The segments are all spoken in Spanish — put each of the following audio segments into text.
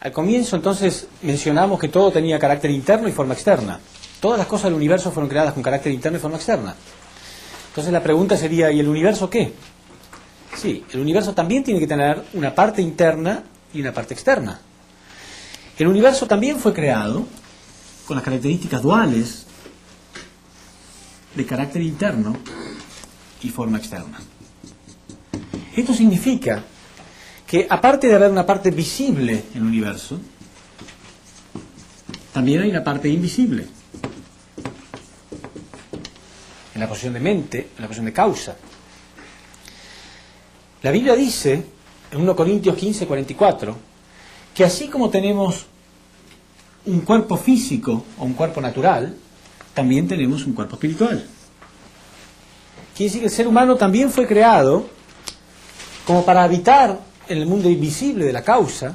Al comienzo entonces mencionamos que todo tenía carácter interno y forma externa. Todas las cosas del universo fueron creadas con carácter interno y forma externa. Entonces la pregunta sería, ¿y el universo qué? Sí, el universo también tiene que tener una parte interna y una parte externa. El universo también fue creado con las características duales de carácter interno y forma externa. Esto significa que aparte de haber una parte visible en el universo, también hay una parte invisible, en la posición de mente, en la posición de causa. La Biblia dice, en 1 Corintios 15, 44, que así como tenemos un cuerpo físico o un cuerpo natural, también tenemos un cuerpo espiritual. Quiere decir que el ser humano también fue creado como para habitar en el mundo invisible de la causa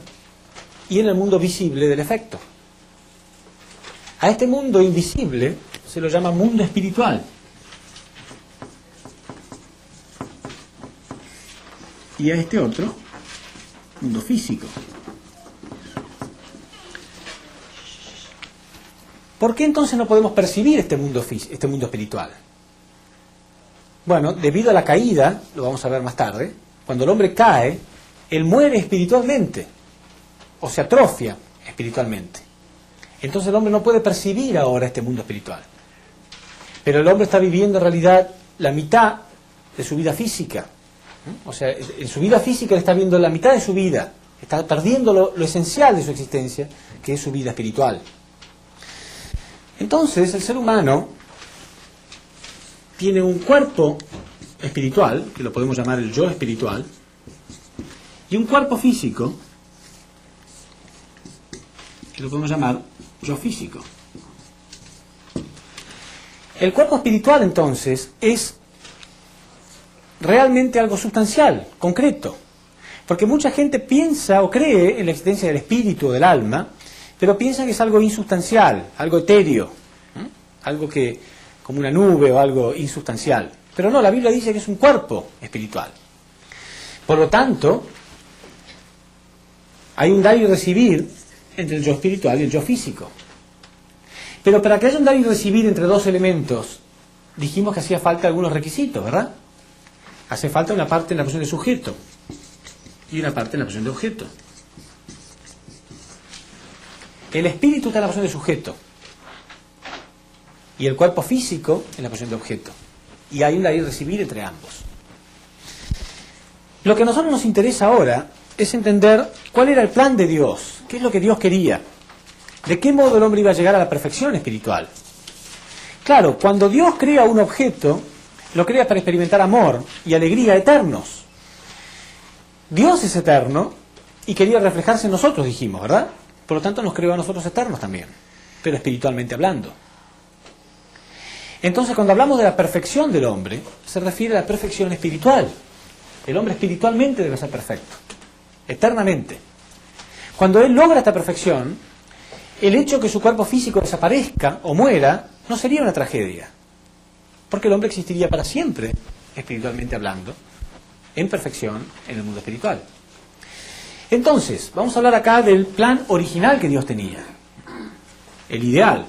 y en el mundo visible del efecto. A este mundo invisible se lo llama mundo espiritual. Y a este otro, mundo físico. ¿Por qué entonces no podemos percibir este mundo espiritual? Bueno, debido a la caída, lo vamos a ver más tarde, cuando el hombre cae, él muere espiritualmente, o se atrofia espiritualmente. Entonces el hombre no puede percibir ahora este mundo espiritual. Pero el hombre está viviendo en realidad la mitad de su vida física. O sea, en su vida física él está viendo la mitad de su vida, está perdiendo lo esencial de su existencia, que es su vida espiritual. Entonces el ser humano tiene un cuerpo espiritual, que lo podemos llamar el yo espiritual, y un cuerpo físico, que lo podemos llamar yo físico. El cuerpo espiritual entonces es realmente algo sustancial, concreto, porque mucha gente piensa o cree en la existencia del espíritu o del alma, pero piensa que es algo insustancial, algo etéreo, algo que como una nube o algo insustancial. Pero no, la Biblia dice que es un cuerpo espiritual. Por lo tanto, hay un dar y recibir entre el yo espiritual y el yo físico. Pero para que haya un dar y recibir entre dos elementos, dijimos que hacía falta algunos requisitos, ¿verdad? Hace falta una parte en la posición de sujeto y una parte en la posición de objeto. El espíritu está en la posición de sujeto y el cuerpo físico en la posición de objeto. Y hay un dar y recibir entre ambos. Lo que a nosotros nos interesa ahora es entender cuál era el plan de Dios, qué es lo que Dios quería, de qué modo el hombre iba a llegar a la perfección espiritual. Claro, cuando Dios crea un objeto, lo crea para experimentar amor y alegría eternos. Dios es eterno y quería reflejarse en nosotros, dijimos, ¿verdad? Por lo tanto nos creó a nosotros eternos también, pero espiritualmente hablando. Entonces cuando hablamos de la perfección del hombre, se refiere a la perfección espiritual. El hombre espiritualmente debe ser perfecto, eternamente. Cuando él logra esta perfección, el hecho de que su cuerpo físico desaparezca o muera no sería una tragedia, porque el hombre existiría para siempre, espiritualmente hablando, en perfección en el mundo espiritual. Entonces, vamos a hablar acá del plan original que Dios tenía, el ideal.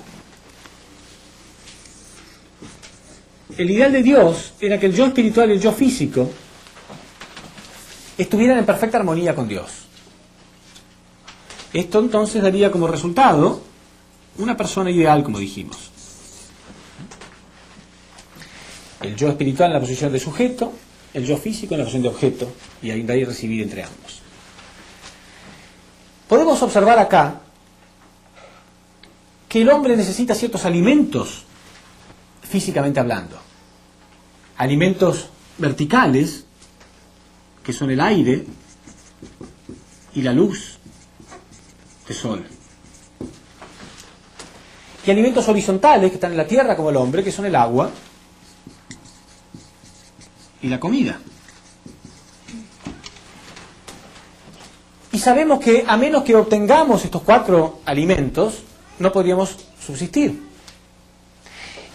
El ideal de Dios era que el yo espiritual y el yo físico estuvieran en perfecta armonía con Dios. Esto entonces daría como resultado una persona ideal, como dijimos. El yo espiritual en la posición de sujeto, el yo físico en la posición de objeto, y hay un dar y recibir entre ambos. Podemos observar acá que el hombre necesita ciertos alimentos, físicamente hablando. Alimentos verticales, que son el aire y la luz del sol. Y alimentos horizontales, que están en la tierra como el hombre, que son el agua y la comida. Y sabemos que a menos que obtengamos estos 4 alimentos, no podríamos subsistir.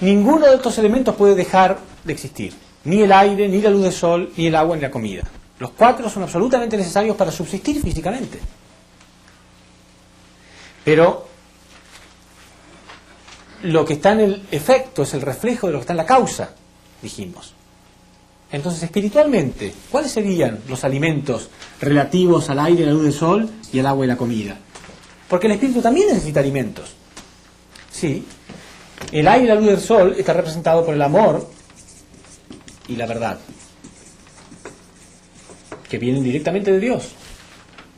Ninguno de estos elementos puede dejar de existir. Ni el aire, ni la luz del sol, ni el agua, ni la comida. Los 4 son absolutamente necesarios para subsistir físicamente. Pero lo que está en el efecto es el reflejo de lo que está en la causa, dijimos. Entonces, espiritualmente, ¿cuáles serían los alimentos relativos al aire, la luz del sol y al agua y la comida? Porque el espíritu también necesita alimentos. Sí, el aire y la luz del sol está representado por el amor y la verdad, que vienen directamente de Dios.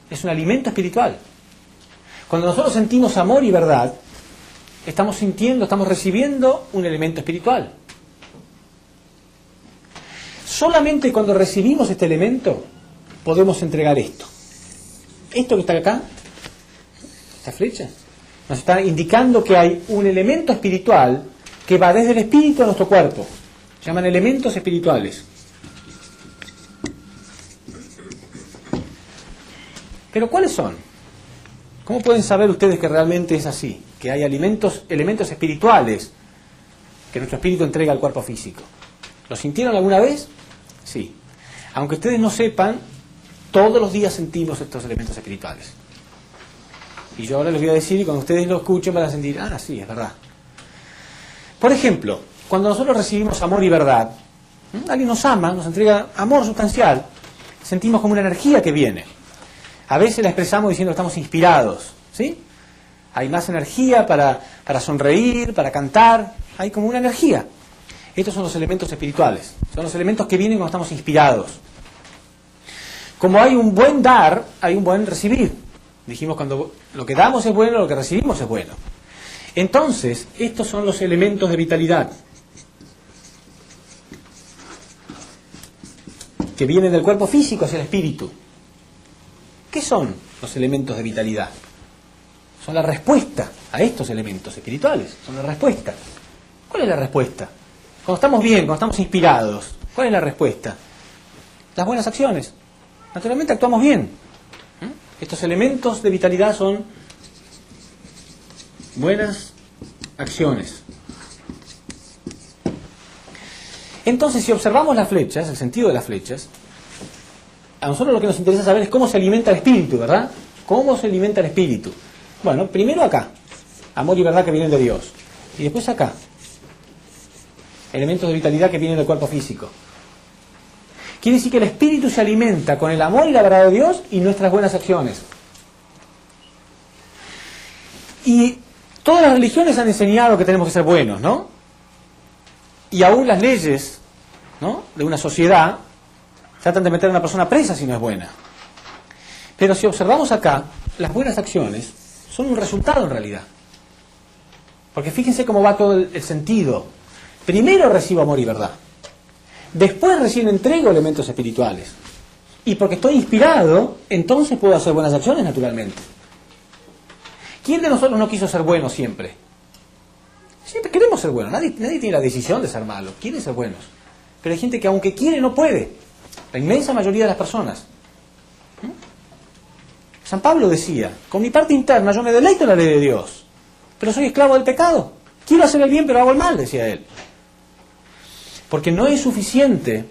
Es un alimento espiritual. Cuando nosotros sentimos amor y verdad, estamos sintiendo, estamos recibiendo un elemento espiritual. Solamente cuando recibimos este elemento podemos entregar esto. Esto que está acá, esta flecha, nos está indicando que hay un elemento espiritual que va desde el espíritu a nuestro cuerpo. Se llaman elementos espirituales. ¿Pero cuáles son? ¿Cómo pueden saber ustedes que realmente es así? Que hay elementos espirituales que nuestro espíritu entrega al cuerpo físico. ¿Lo sintieron alguna vez? Sí. Aunque ustedes no sepan, todos los días sentimos estos elementos espirituales. Y yo ahora les voy a decir, y cuando ustedes lo escuchen van a sentir, ah, sí, es verdad. Por ejemplo, cuando nosotros recibimos amor y verdad, alguien nos ama, nos entrega amor sustancial, sentimos como una energía que viene. A veces la expresamos diciendo que estamos inspirados, ¿sí? Hay más energía para sonreír, para cantar, hay como una energía. Estos son los elementos espirituales, son los elementos que vienen cuando estamos inspirados. Como hay un buen dar, hay un buen recibir. Dijimos, cuando lo que damos es bueno, lo que recibimos es bueno. Entonces, estos son los elementos de vitalidad que vienen del cuerpo físico hacia el espíritu. ¿Qué son los elementos de vitalidad? Son la respuesta a estos elementos espirituales, son la respuesta. ¿Cuál es la respuesta? Cuando estamos bien, cuando estamos inspirados, ¿cuál es la respuesta? Las buenas acciones. Naturalmente actuamos bien. Estos elementos de vitalidad son buenas acciones. Entonces, si observamos las flechas, el sentido de las flechas, a nosotros lo que nos interesa saber es cómo se alimenta el espíritu, ¿verdad? ¿Cómo se alimenta el espíritu? Bueno, primero acá, amor y verdad que vienen de Dios. Y después acá, elementos de vitalidad que vienen del cuerpo físico. Quiere decir que el espíritu se alimenta con el amor y la verdad de Dios y nuestras buenas acciones. Y todas las religiones han enseñado que tenemos que ser buenos, ¿no? Y aún las leyes, ¿no?, de una sociedad tratan de meter a una persona presa si no es buena. Pero si observamos acá, las buenas acciones son un resultado en realidad. Porque fíjense cómo va todo el sentido. Primero recibo amor y verdad. Después recién entrego elementos espirituales. Y porque estoy inspirado, entonces puedo hacer buenas acciones naturalmente. ¿Quién de nosotros no quiso ser bueno siempre? Siempre queremos ser buenos. Nadie tiene la decisión de ser malo. Quiere ser buenos. Pero hay gente que aunque quiere no puede. La inmensa mayoría de las personas. San Pablo decía, con mi parte interna yo me deleito en la ley de Dios, pero soy esclavo del pecado. Quiero hacer el bien pero hago el mal, decía él. Porque no es suficiente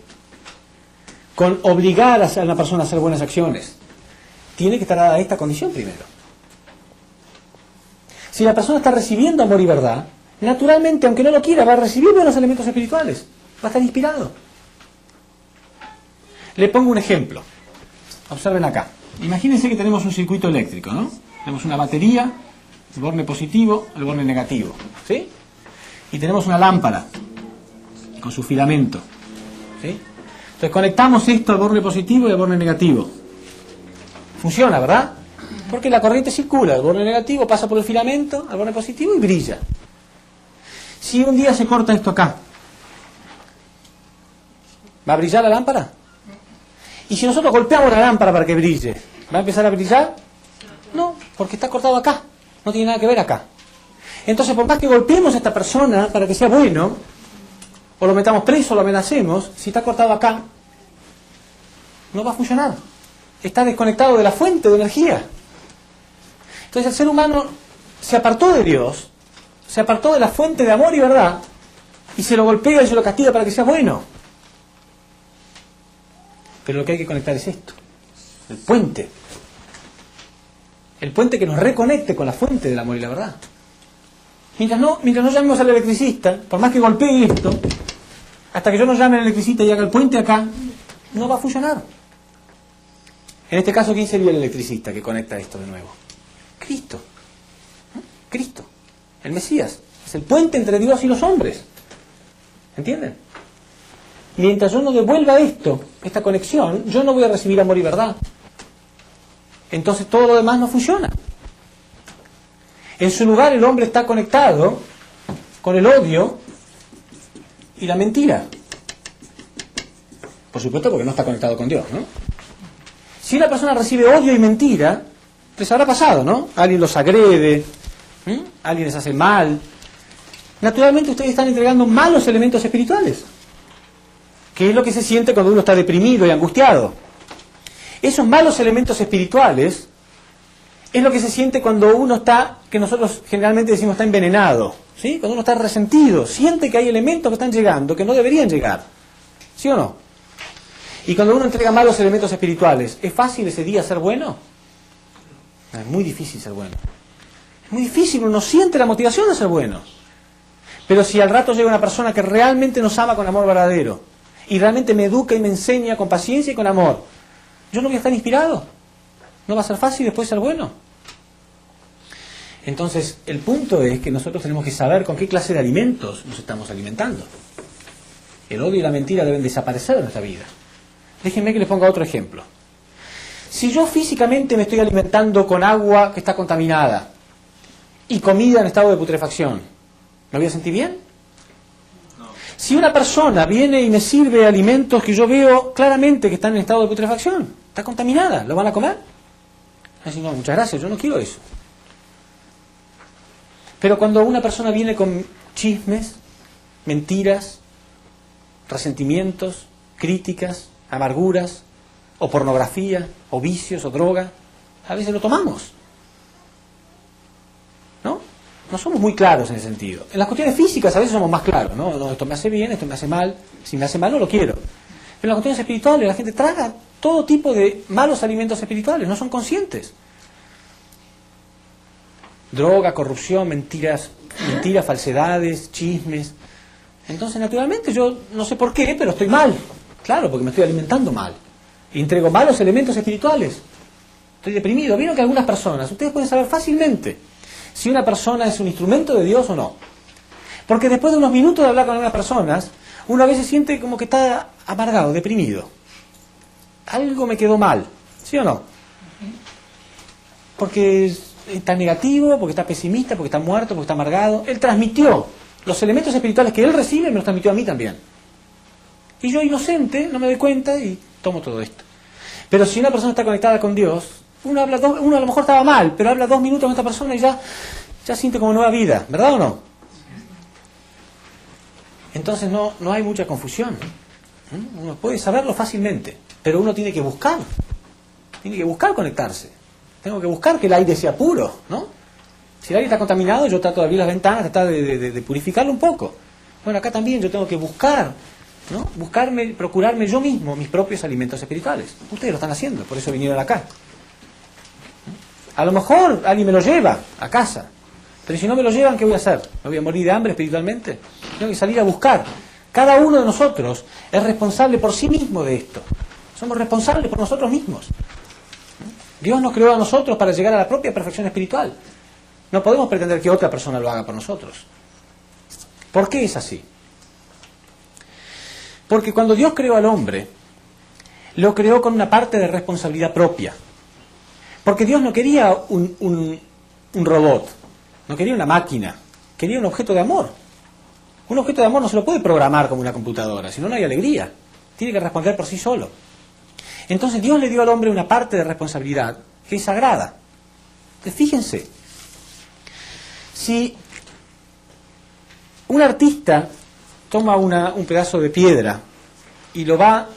con obligar a una persona a hacer buenas acciones. Tiene que estar dada esta condición primero. Si la persona está recibiendo amor y verdad, naturalmente, aunque no lo quiera, va a recibir buenos elementos espirituales. Va a estar inspirado. Le pongo un ejemplo. Observen acá. Imagínense que tenemos un circuito eléctrico, ¿no? Tenemos una batería, el borne positivo, el borne negativo, ¿sí? Y tenemos una lámpara con su filamento, ¿sí? Entonces conectamos esto al borne positivo y al borne negativo. Funciona, ¿verdad? Porque la corriente circula, el borne negativo pasa por el filamento al borne positivo y brilla. Si un día se corta esto acá, ¿va a brillar la lámpara? Y si nosotros golpeamos la lámpara para que brille, ¿va a empezar a brillar? No, porque está cortado acá, no tiene nada que ver acá. Entonces, por más que golpeemos a esta persona para que sea bueno, o lo metamos preso, o lo amenacemos, si está cortado acá, no va a funcionar. Está desconectado de la fuente de energía. Entonces el ser humano se apartó de Dios, se apartó de la fuente de amor y verdad, y se lo golpea y se lo castiga para que sea bueno. Pero lo que hay que conectar es esto, el puente. El puente que nos reconecte con la fuente del amor y la verdad. Mientras no llamemos al electricista, por más que golpee esto, hasta que yo no llame al electricista y haga el puente acá, no va a funcionar. En este caso, ¿quién sería el electricista que conecta esto de nuevo? Cristo. Cristo. El Mesías. Es el puente entre Dios y los hombres. ¿Entienden? Mientras yo no devuelva esto, esta conexión, yo no voy a recibir amor y verdad. Entonces todo lo demás no funciona. En su lugar el hombre está conectado con el odio y la mentira. Por supuesto porque no está conectado con Dios, ¿no? Si una persona recibe odio y mentira, les habrá pasado, ¿no? Alguien los agrede, alguien les hace mal. Naturalmente ustedes están entregando malos elementos espirituales, que es lo que se siente cuando uno está deprimido y angustiado. Esos malos elementos espirituales es lo que se siente cuando uno está, que nosotros generalmente decimos está envenenado, ¿sí? Cuando uno está resentido, siente que hay elementos que están llegando que no deberían llegar, ¿sí o no? Y cuando uno entrega malos elementos espirituales, ¿es fácil ese día ser bueno? No, es muy difícil ser bueno. Es muy difícil, uno siente la motivación de ser bueno. Pero si al rato llega una persona que realmente nos ama con amor verdadero, y realmente me educa y me enseña con paciencia y con amor, yo no voy a estar inspirado. No va a ser fácil después ser bueno. Entonces, el punto es que nosotros tenemos que saber con qué clase de alimentos nos estamos alimentando. El odio y la mentira deben desaparecer de nuestra vida. Déjenme que les ponga otro ejemplo. Si yo físicamente me estoy alimentando con agua que está contaminada y comida en estado de putrefacción, ¿me voy a sentir bien? No. Si una persona viene y me sirve alimentos que yo veo claramente que están en estado de putrefacción, está contaminada, ¿lo van a comer? Así, no, muchas gracias, yo no quiero eso. Pero cuando una persona viene con chismes, mentiras, resentimientos, críticas, amarguras, o pornografía, o vicios, o droga, a veces lo tomamos. ¿No? No somos muy claros en ese sentido. En las cuestiones físicas a veces somos más claros, ¿no? No, esto me hace bien, esto me hace mal, si me hace mal no lo quiero. Pero en las cuestiones espirituales la gente traga todo tipo de malos alimentos espirituales, no son conscientes. Droga, corrupción, mentiras, falsedades, chismes. Entonces, naturalmente, yo no sé por qué, pero estoy mal. Claro, porque me estoy alimentando mal. Y entrego malos elementos espirituales. Estoy deprimido. Vieron que algunas personas, ustedes pueden saber fácilmente si una persona es un instrumento de Dios o no. Porque después de unos minutos de hablar con algunas personas, uno a veces siente como que está amargado, deprimido. Algo me quedó mal, ¿sí o no? Porque está negativo, porque está pesimista, porque está muerto, porque está amargado. Él transmitió los elementos espirituales que él recibe, me los transmitió a mí también. Y yo, inocente, no me doy cuenta y tomo todo esto. Pero si una persona está conectada con Dios, uno a lo mejor estaba mal, pero habla 2 minutos con esta persona y ya siente como nueva vida, ¿verdad o no? Entonces no hay mucha confusión. Uno puede saberlo fácilmente, pero uno tiene que buscar conectarse. Tengo que buscar que el aire sea puro, ¿no? Si el aire está contaminado, yo trato de abrir las ventanas, tratar de purificarlo un poco. Bueno, acá también yo tengo que buscar, ¿no? Procurarme yo mismo mis propios alimentos espirituales. Ustedes lo están haciendo, por eso vinieron acá. A lo mejor alguien me lo lleva a casa, pero si no me lo llevan, ¿qué voy a hacer? ¿Me voy a morir de hambre espiritualmente? Tengo que salir a buscar. Cada uno de nosotros es responsable por sí mismo de esto. Somos responsables por nosotros mismos. Dios nos creó a nosotros para llegar a la propia perfección espiritual. No podemos pretender que otra persona lo haga por nosotros. ¿Por qué es así? Porque cuando Dios creó al hombre, lo creó con una parte de responsabilidad propia. Porque Dios no quería un robot, no quería una máquina, quería un objeto de amor. Un objeto de amor no se lo puede programar como una computadora, si no, no hay alegría. Tiene que responder por sí solo. Entonces Dios le dio al hombre una parte de responsabilidad que es sagrada. Entonces, fíjense, si un artista toma un pedazo de piedra y lo va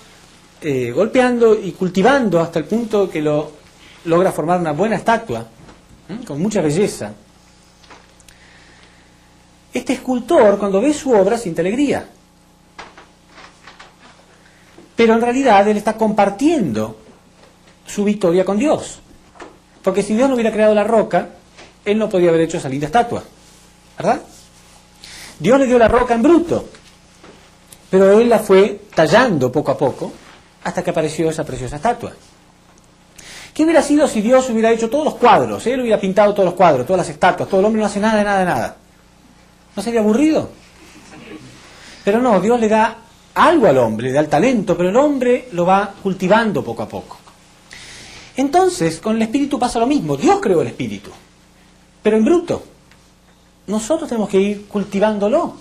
golpeando y cultivando hasta el punto que lo logra formar una buena estatua, con mucha belleza, este escultor cuando ve su obra siente alegría. Pero en realidad él está compartiendo su victoria con Dios. Porque si Dios no hubiera creado la roca, Él no podía haber hecho esa linda estatua, ¿verdad? Dios le dio la roca en bruto, pero Él la fue tallando poco a poco hasta que apareció esa preciosa estatua. ¿Qué hubiera sido si Dios hubiera hecho todos los cuadros? Él hubiera pintado todos los cuadros, todas las estatuas, todo el hombre no hace nada, de nada, de nada. ¿No sería aburrido? Pero no, Dios le da algo al hombre, le da el talento, pero el hombre lo va cultivando poco a poco. Entonces, con el espíritu pasa lo mismo. Dios creó el espíritu, pero en bruto. Nosotros tenemos que ir cultivándolo.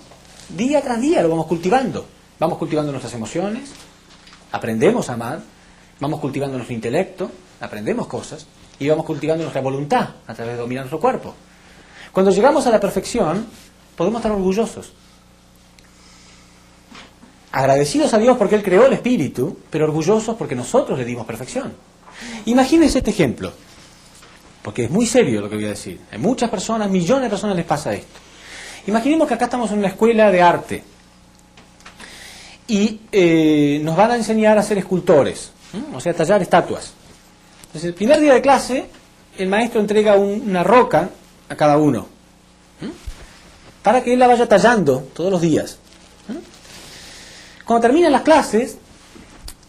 Día tras día lo vamos cultivando. Vamos cultivando nuestras emociones, aprendemos a amar, vamos cultivando nuestro intelecto, aprendemos cosas, y vamos cultivando nuestra voluntad a través de dominar nuestro cuerpo. Cuando llegamos a la perfección, podemos estar orgullosos. Agradecidos a Dios porque Él creó el espíritu, pero orgullosos porque nosotros le dimos perfección. Imagínense este ejemplo, porque es muy serio lo que voy a decir. A muchas personas, millones de personas les pasa esto. Imaginemos que acá estamos en una escuela de arte y nos van a enseñar a ser escultores, o sea, tallar estatuas. Entonces, el primer día de clase, el maestro entrega una roca a cada uno, para que él la vaya tallando todos los días. Cuando terminan las clases,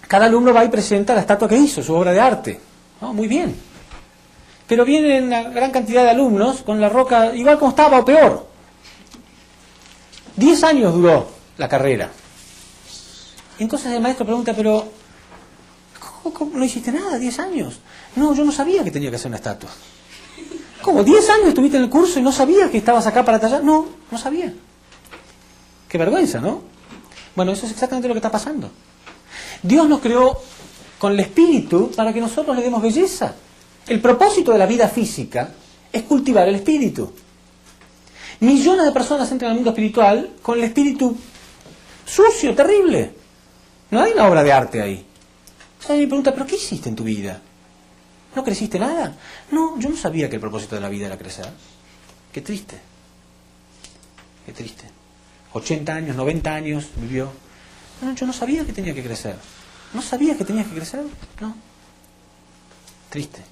cada alumno va y presenta la estatua que hizo, su obra de arte. Muy bien. Pero vienen una gran cantidad de alumnos con la roca igual como estaba o peor. 10 años duró la carrera. Entonces el maestro pregunta, pero ¿cómo no hiciste nada? 10 años. No, yo no sabía que tenía que hacer una estatua. ¿Cómo? 10 años estuviste en el curso y no sabías que estabas acá para tallar. No, no sabía. Qué vergüenza, ¿no? Bueno, eso es exactamente lo que está pasando. Dios nos creó con el espíritu para que nosotros le demos belleza. El propósito de la vida física es cultivar el espíritu. Millones de personas entran al mundo espiritual con el espíritu sucio, terrible. No hay una obra de arte ahí. O sea, me pregunta, ¿pero qué hiciste en tu vida? ¿No creciste nada? No, yo no sabía que el propósito de la vida era crecer. Qué triste. Qué triste. 80 años, 90 años vivió. No, yo no sabía que tenía que crecer. ¿No sabías que tenías que crecer? No. Triste.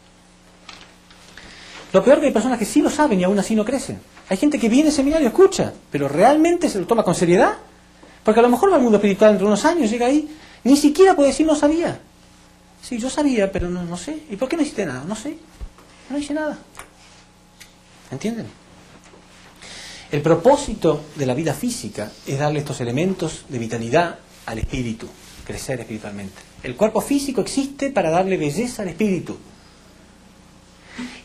Lo peor que hay personas que sí lo saben y aún así no crecen. Hay gente que viene al seminario y escucha, pero realmente se lo toma con seriedad. Porque a lo mejor va al mundo espiritual dentro de unos años, llega ahí, ni siquiera puede decir no sabía. Sí, yo sabía, pero no sé. ¿Y por qué no hiciste nada? No sé. No hice nada. ¿Entienden? El propósito de la vida física es darle estos elementos de vitalidad al espíritu, crecer espiritualmente. El cuerpo físico existe para darle belleza al espíritu.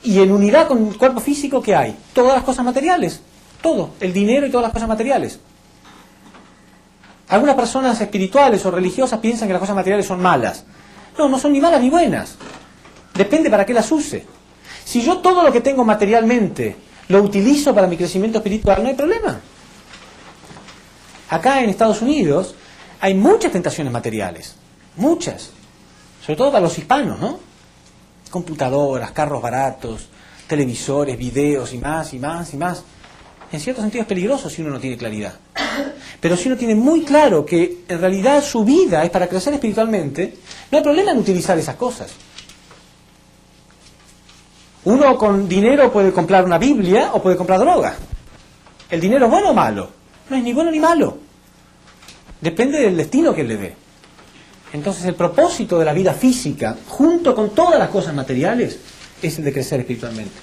Y en unidad con el cuerpo físico, ¿qué hay? Todas las cosas materiales. Todo. El dinero y todas las cosas materiales. Algunas personas espirituales o religiosas piensan que las cosas materiales son malas. No, no son ni malas ni buenas. Depende para qué las use. Si yo todo lo que tengo materialmente lo utilizo para mi crecimiento espiritual, no hay problema. Acá en Estados Unidos hay muchas tentaciones materiales. Muchas. Sobre todo para los hispanos, ¿no? Computadoras, carros baratos, televisores, videos y más y más y más. En cierto sentido es peligroso si uno no tiene claridad. Pero si uno tiene muy claro que en realidad su vida es para crecer espiritualmente, no hay problema en utilizar esas cosas. Uno con dinero puede comprar una Biblia o puede comprar droga. ¿El dinero es bueno o malo? No es ni bueno ni malo. Depende del destino que él le dé. Entonces el propósito de la vida física, junto con todas las cosas materiales, es el de crecer espiritualmente.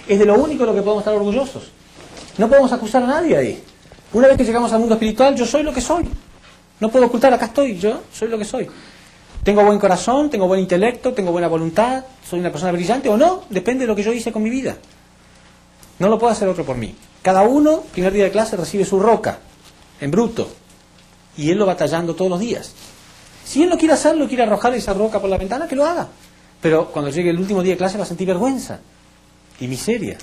Es de lo único de lo que podemos estar orgullosos. No podemos acusar a nadie ahí. Una vez que llegamos al mundo espiritual, yo soy lo que soy. No puedo ocultar, acá estoy, yo soy lo que soy. Tengo buen corazón, tengo buen intelecto, tengo buena voluntad, soy una persona brillante o no, depende de lo que yo hice con mi vida. No lo puede hacer otro por mí. Cada uno, primer día de clase, recibe su roca, en bruto, y él lo va tallando todos los días. Si él no quiere hacerlo, quiere arrojar esa roca por la ventana, que lo haga. Pero cuando llegue el último día de clase va a sentir vergüenza y miseria.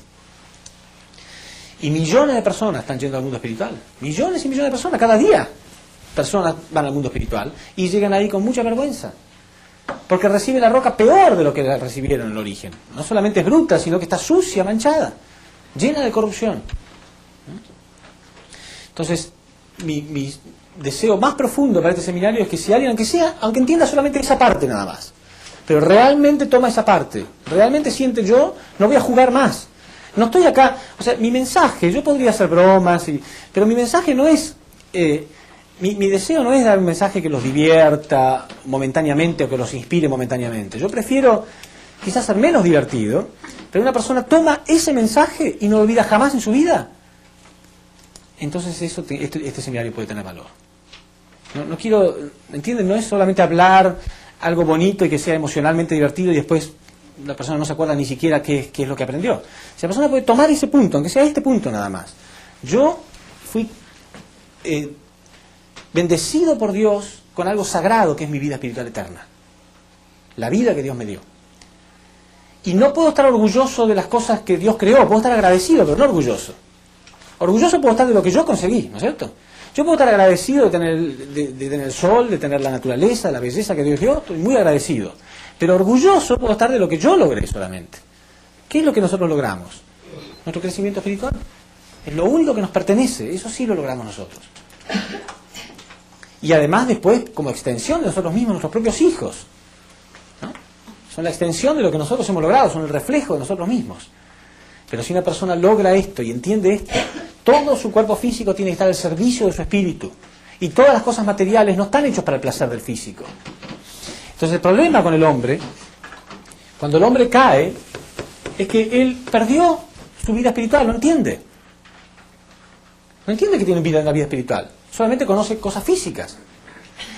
Y millones de personas están yendo al mundo espiritual. Millones y millones de personas, cada día. Personas van al mundo espiritual y llegan ahí con mucha vergüenza. Porque reciben la roca peor de lo que la recibieron en el origen. No solamente es bruta, sino que está sucia, manchada, llena de corrupción. Entonces, mi deseo más profundo para este seminario es que si alguien, aunque entienda solamente esa parte nada más, pero realmente toma esa parte, realmente siente yo, no voy a jugar más. No estoy acá, o sea, mi mensaje, yo podría hacer bromas, pero mi mensaje no es, mi deseo no es dar un mensaje que los divierta momentáneamente o que los inspire momentáneamente. Yo prefiero quizás ser menos divertido, pero una persona toma ese mensaje y no lo olvida jamás en su vida. Entonces este seminario puede tener valor. No quiero, ¿entienden? No es solamente hablar algo bonito y que sea emocionalmente divertido y después la persona no se acuerda ni siquiera qué es lo que aprendió. Si la persona puede tomar ese punto, aunque sea este punto nada más. Yo fui bendecido por Dios con algo sagrado que es mi vida espiritual eterna. La vida que Dios me dio. Y no puedo estar orgulloso de las cosas que Dios creó, puedo estar agradecido, pero no orgulloso. Orgulloso puedo estar de lo que yo conseguí, ¿no es cierto? Yo puedo estar agradecido de tener el sol, de tener la naturaleza, la belleza que Dios dio, estoy muy agradecido. Pero orgulloso puedo estar de lo que yo logré solamente. ¿Qué es lo que nosotros logramos? Nuestro crecimiento espiritual. Es lo único que nos pertenece, eso sí lo logramos nosotros. Y además después, como extensión de nosotros mismos, nuestros propios hijos, ¿no? Son la extensión de lo que nosotros hemos logrado, son el reflejo de nosotros mismos. Pero si una persona logra esto y entiende esto, todo su cuerpo físico tiene que estar al servicio de su espíritu. Y todas las cosas materiales no están hechas para el placer del físico. Entonces el problema con el hombre, cuando el hombre cae, es que él perdió su vida espiritual, no entiende. No entiende que tiene vida en la vida espiritual. Solamente conoce cosas físicas.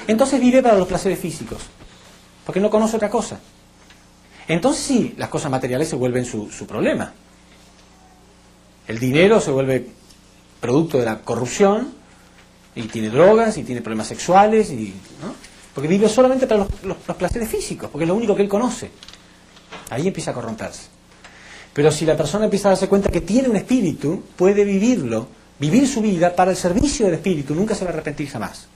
Entonces vive para los placeres físicos. Porque no conoce otra cosa. Entonces sí, las cosas materiales se vuelven su problema. El dinero se vuelve producto de la corrupción, y tiene drogas, y tiene problemas sexuales, ¿no? Porque vive solamente para los placeres físicos, porque es lo único que él conoce. Ahí empieza a corromperse. Pero si la persona empieza a darse cuenta que tiene un espíritu, puede vivirlo, vivir su vida para el servicio del espíritu, nunca se va a arrepentir jamás.